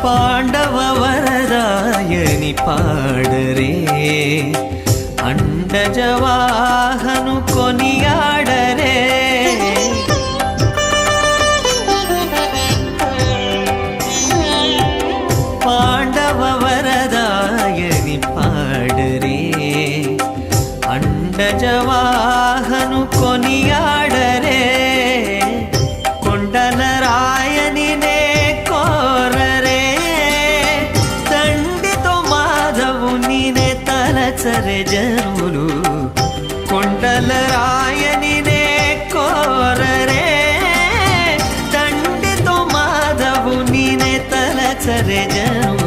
పాండవ వరదాయని పాడరే, అండజవాహను కొనియాడరే. పాండవ వరదాయని పాడరే, అండజవాహను కొనియాడరే. కొండల రాయని నే కోరరే, తండ్రితో మాధవుని నే తలచరే జనులు. కొండల రాయని నే కోరరే, తండ్రితో మాధవుని నే తలచరే జనులు.